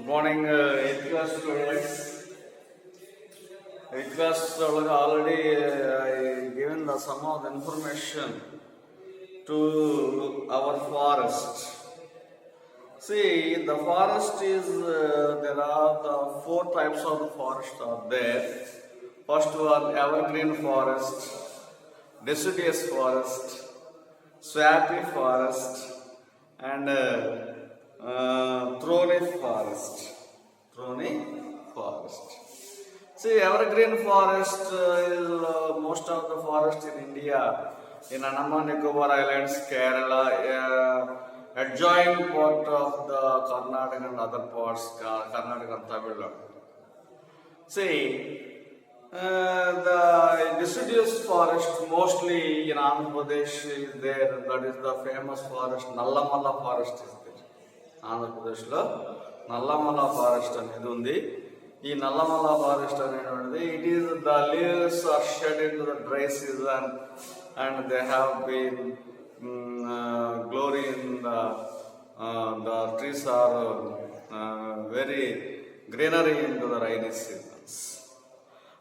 Good morning, 8th class students. 8th class already I given some of the information to our forest. See, the forest is, there are the 4 types of the forest are there. First one, evergreen forest, deciduous forest, swampy forest, and thorny forest. Thorny forest. See, evergreen forest is most of the forest in India, in Andaman Nicobar Islands, Kerala, adjoining part of the Karnataka and other parts, Karnataka and Tamil Nadu. See, the deciduous forest mostly in Andhra Pradesh is there. That is the famous forest, Nallamala forest is there. Andhra Pradesh lo Nallamala forest అనేది ఉంది. ఈ Nallamala forest అనేటువంటిది it is the leaves are shed into the dry season and they have been glory in the trees are very greenery into the rainy seasons.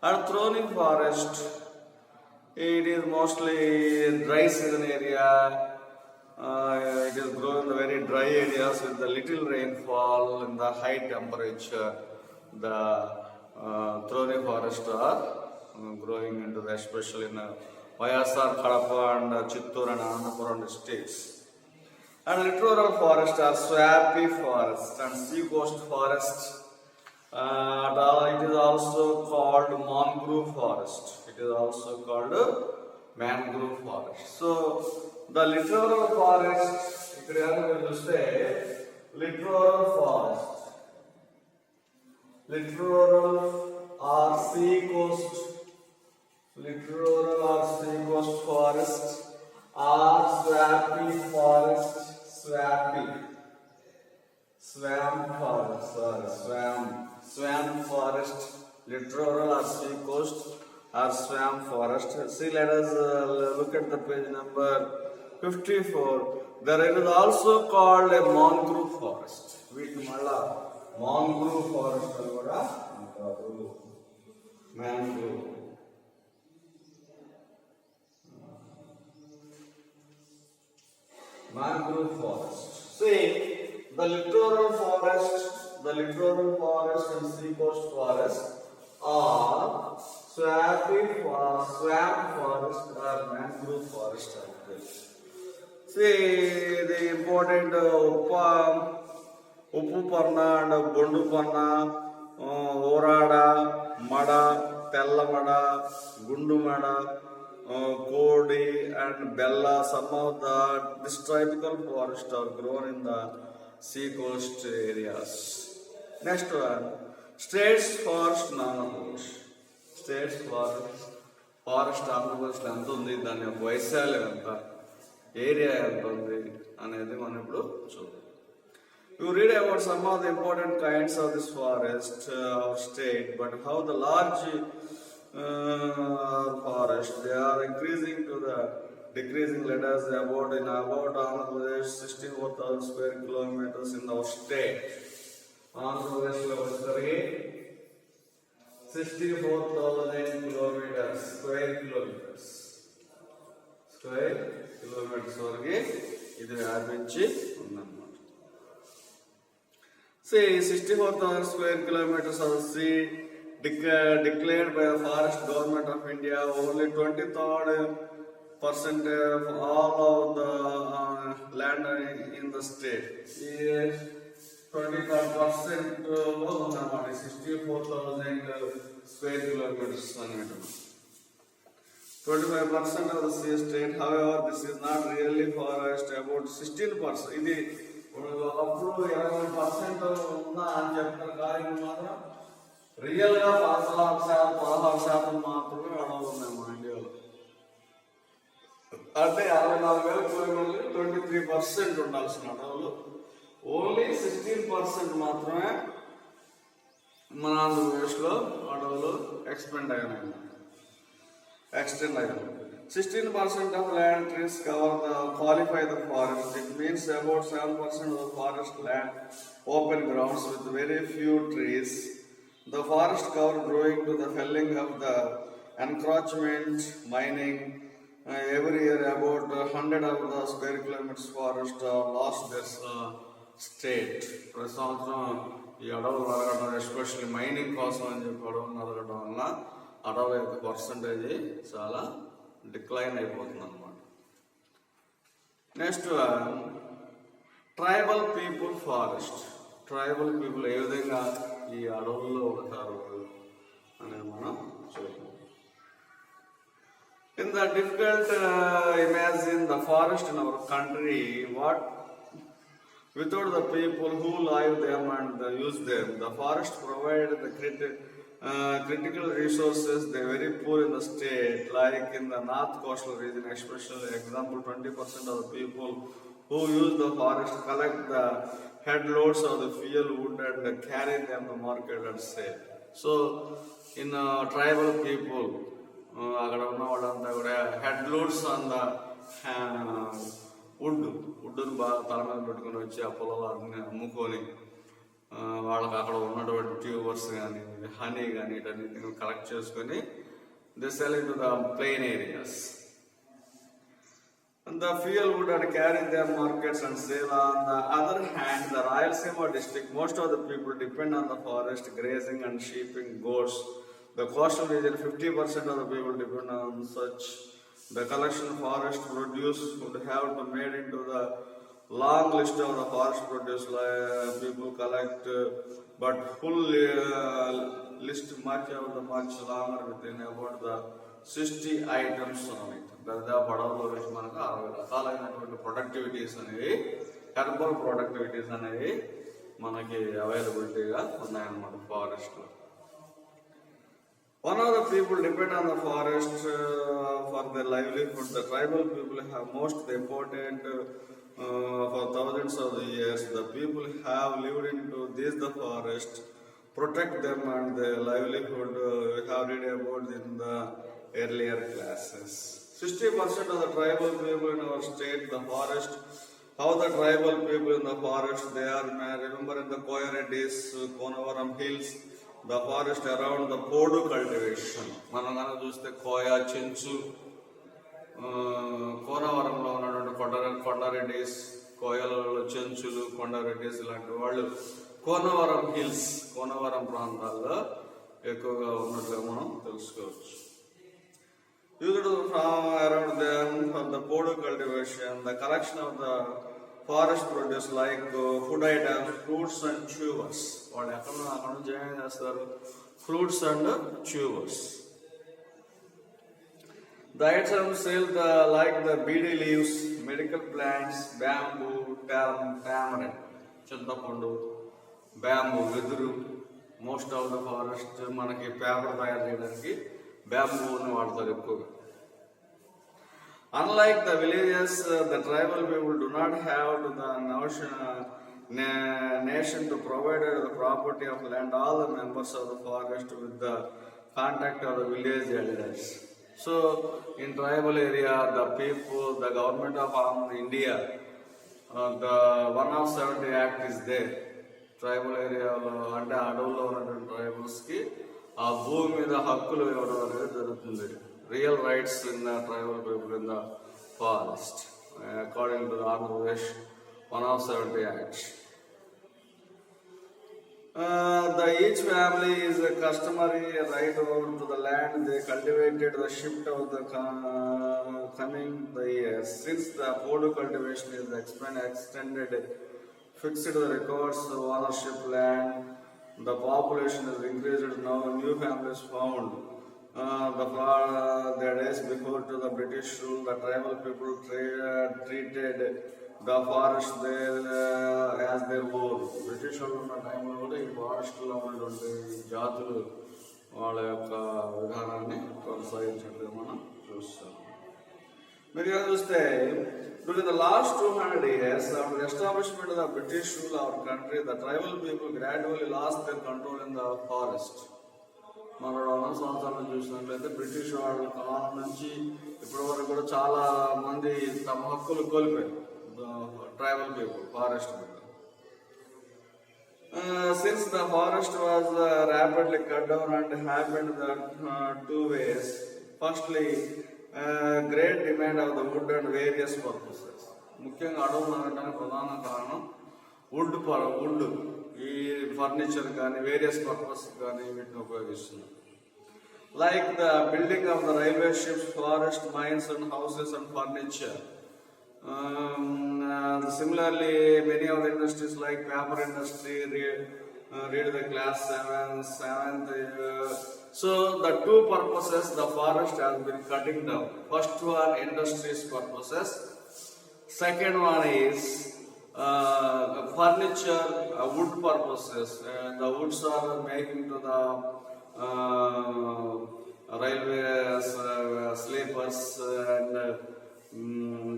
And thorny forest, it is mostly dry season area. It is grown in the very dry areas with the little rainfall and the high temperature. The thorny forest are growing into the, especially in Vayasar, Kadapa and Chittur and Anandapuram districts. And littoral forest are swampy forest and sea coast forest. It is also called mangrove forest. It is also called mangrove forest. So the littoral forest, ఇక్కడ చూస్తే littoral forest, littoral or sea coast, littoral or sea coast forest or swampy forest, swamp forest, swamp forest, littoral or sea coast or swamp forest. See, let us look at the page number 54. There is also called a mangrove forest. వీటిని మళ్ళా mangrove forest అని కూడా అంటారు. mangrove forest. See, the littoral forest and sea coast forest are swamp forest or mangrove forest. See, the important ఉప్పు పన్న and బొండు పన్న, ఓరాడ, మడ, తెల్లమడ, గుండు మడ, కోడి and bella, some of this tropical forest are grown in the sea coast areas. Next one, states forest Andhra Pradesh. States forest Andhra Pradesh ఎంత ఉంది, దాని యొక్క వైశాల్యం ఎంత, ఏరియా ఎంత ఉంది అనేది మనం ఇప్పుడు చూద్దాం. You read about some of the important kinds of this forest of state, but how the large forest, they are increasing to the decreasing. Let us about Andhra Pradesh 64,000 square kilometers in our state. Andhra Pradesh lo 64,000 kilometers, square kilometers వరకు ఇది వ్యాపించి ఉందన్నమాట. See, 64,000 square kilometers of the sea declared by the Forest Government of India. Only 23% of all of the land in the state. 23% of 64,000 square kilometers. 25% of the sea state. However, this is not really forest. About 16%. ఇది ఒకప్పుడు 20% ఉందా అని చెప్తారు, కానీ మాత్రం real గా 16% మాత్రమే అడవులు ఉన్నాయి మా ఇండియాలో. అంటే 64,000 కిలోమీటర్లు 23% ఉండాల్సిన అడవులు ఓన్లీ 16% మాత్రమే మన ఆంధ్రప్రదేశ్ లో అడవులు ఎక్స్టెండ్ అయినాయి. 16% of land trees qualify the forest. It means about 7% of the forest land open grounds with very few trees. The forest cover growing to the felling of the encroachment mining. Every year about 100 of the square kilometers forest lost their state. ప్రతి సంవత్సరం ఈ అడవులు నరగడం, especially mining కోసం అని చెప్పి అడవులు నరగడం వల్ల అడవుల యొక్క పర్సంటేజ్ చాలా డిక్లైన్ అయిపోతుంది అనమాట. Next tribal people forest. Tribal people ఏ విధంగా ఈ అడవుల్లో ఉంటారు అనేది మనం చూద్దాం. In the difficult imagine the forest in our country, what without the people who live them and use them, the forest provide the critical resources. They are very poor in the state, like in the north coastal region, especially example 20% of the people who use the forest collect the headloads of the fuel wood and carry them to market and sell. So in tribal people, అక్కడ ఉన్న వాళ్ళంతా కూడా head loads on the వుడ్ని బాగా తల మీద పెట్టుకుని వచ్చి ఆ పొలాలు అమ్ముకొని వాళ్ళకి అక్కడ ఉన్నటువంటి ట్యూబర్స్ కానీ హనీ కానీ వీటన్నిటిని కలెక్ట్ చేసుకొని they sell in to the plain areas. The fuel wood and carry their markets and sell. On the other hand, the Rayalaseema district, most of the people depend on the forest, grazing and sheeping goats. The coastal region, 50% of the people depend on such. The collection of forest produce would have to made into the long list of the forest produce people collect, but full list much longer within about the 60 items on it. దాదాపు అడవుల్లో వచ్చి మనకు 60 రకాలైనటువంటి ప్రొడక్టివిటీస్ అనేవి, herbal ప్రొడక్టివిటీస్ అనేవి మనకి అవైలబిలిటీగా ఉన్నాయన్నమాట ఫారెస్ట్లో. One of the people depend on the forest for their livelihood. The tribal people have most important for thousands of years. The people have lived into this the forest, protect them and their livelihood. We have read about in the earlier classes. 60% of the tribal people in our state, the forest. How the tribal people in the forest, they are, remember in the Koyaredis, Konavaram hills, the forest around the Podu cultivation. మనం కనుక చూస్తే కోయా, చెంచు, కోనవరంలో ఉన్నటువంటి కొండారెడ్డిస్, కోయలలో చెంచులు, కొండారెడ్డిస్ ఇలాంటి వాళ్ళు Konavaram hills, Konavaram ప్రాంతాల్లో ఎక్కువగా ఉన్నట్లుగా మనం తెలుసుకోవచ్చు. Used from around them for the Podu cultivation, the collection of the forest produce like food items, fruits and tubers. వాళ్ళు అక్కడ నుంచి ఏం చేస్తారు? Fruits and tubers. The items sell like the beedi leaves, medical plants, bamboo, tamarind, చింతపండు, bamboo, వెదురు. Most of the forest మనకి paper తయారు చేయడానికి బ్యాంబూని వాడతారు ఎక్కువగా. Unlike the villages, the tribal people do not have the nation to provide the property of land. All the members of the forest with the contact of the village elders. So, in tribal area, the people, the government of India, the 170 Act is there. Tribal area అంటే అడవుల్లో ఉన్నటువంటి ట్రైబల్స్కి ఆ భూమి మీద హక్కులు ఇవ్వడం అనేది జరుగుతుంది. Real rights in the tribal people in the forest, according to the Andhra Pradesh 170 Act. Each family is a customary right over to the land they cultivated the shift of the coming the years. Since the Podu cultivation is extended, fixed the records of ownership land, the population is increased. Now new families found. The days before to the British rule, the tribal people treated the forest as their own. British వాళ్ళు ఉన్న టైంలో కూడా ఈ ఫారెస్ట్లో ఉన్నటువంటి జాతులు వాళ్ళ యొక్క విధానాన్ని కొనసాగించినట్టుగా మనం చూస్తాం. మీరు చూస్తే during the last 200 years, after the establishment of the British rule our country, the tribal people gradually lost their control in the forest. మన 200 సంవత్సరాలు చూసినట్లయితే బ్రిటిష్ వాళ్ళ కాలం నుంచి ఇప్పటి వరకు కూడా చాలా మంది తమ హక్కులు కోల్పోయారు, tribal people, forest people. Since the forest was rapidly cut down and happened the two ways. Firstly, great demand of the wood and various purposes. ముఖ్యంగా అడవులు అనడానికి ప్రధాన కారణం వుడ్ ఈ ఫర్నిచర్ కానీ వేరియస్ పర్పస్ కానీ వీటిని ఉపయోగిస్తున్నారు. Like the building of the railway ships, forest, mines and houses and furniture. Similarly, many of the industries like paper industry, read the class 7th. So the two purposes the forest has been cutting down. First one, industries purposes. Second one is furniture, wood purposes. The woods are making to the railways, sleepers and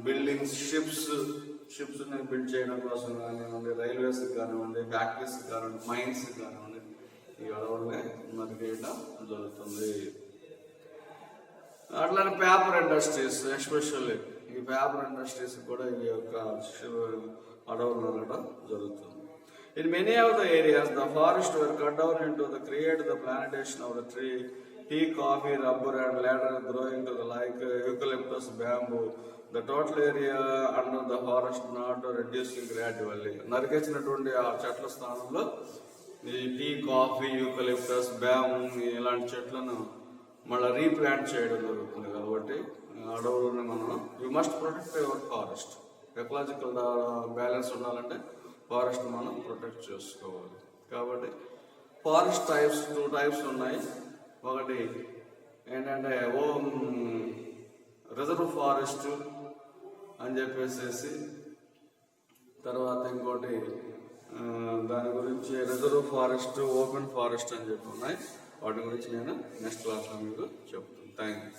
buildings, ships build చేయడం కోసం కానివ్వండి, railways కానివ్వండి, factories కానివ్వండి, mines కానివ్వండి, ఈ అడవులనే నరికేయడం జరుగుతుంది. అట్లానే పేపర్ ఇండస్ట్రీస్, ఎస్పెషల్లీ ఈ పేపర్ ఇండస్ట్రీస్ కూడా ఈ యొక్క అడవులు నరకడం జరుగుతుంది. In many of the areas, the forests were cut down into the create the plantation of the tree, tea, coffee, rubber, and later growing to the like eucalyptus, bamboo. The total area under the forest not reducing gradually. నరికేసినటువంటి ఆ చెట్ల స్థానంలో ఈ tea, coffee, eucalyptus, bamboo ఇలాంటి చెట్లను మళ్ళీ replant చేయడం జరుగుతుంది. కాబట్టి అడవులను మనం you must protect your forest. Ecological balance ఉండాలంటే ఫారెస్ట్ మనం ప్రొటెక్ట్ చేసుకోవాలి. కాబట్టి ఫారెస్ట్ టైప్స్ 2 టైప్స్ ఉన్నాయి. ఒకటి ఏంటంటే రిజర్వ్ ఫారెస్ట్ అని చెప్పేసి, తర్వాత ఇంకోటి దాని గురించి రిజర్వ్ ఫారెస్ట్, ఓపెన్ ఫారెస్ట్ అని చెప్పి ఉన్నాయి. వాటి గురించి నేను నెక్స్ట్ క్లాస్లో మీకు చెప్తాను. Thank you.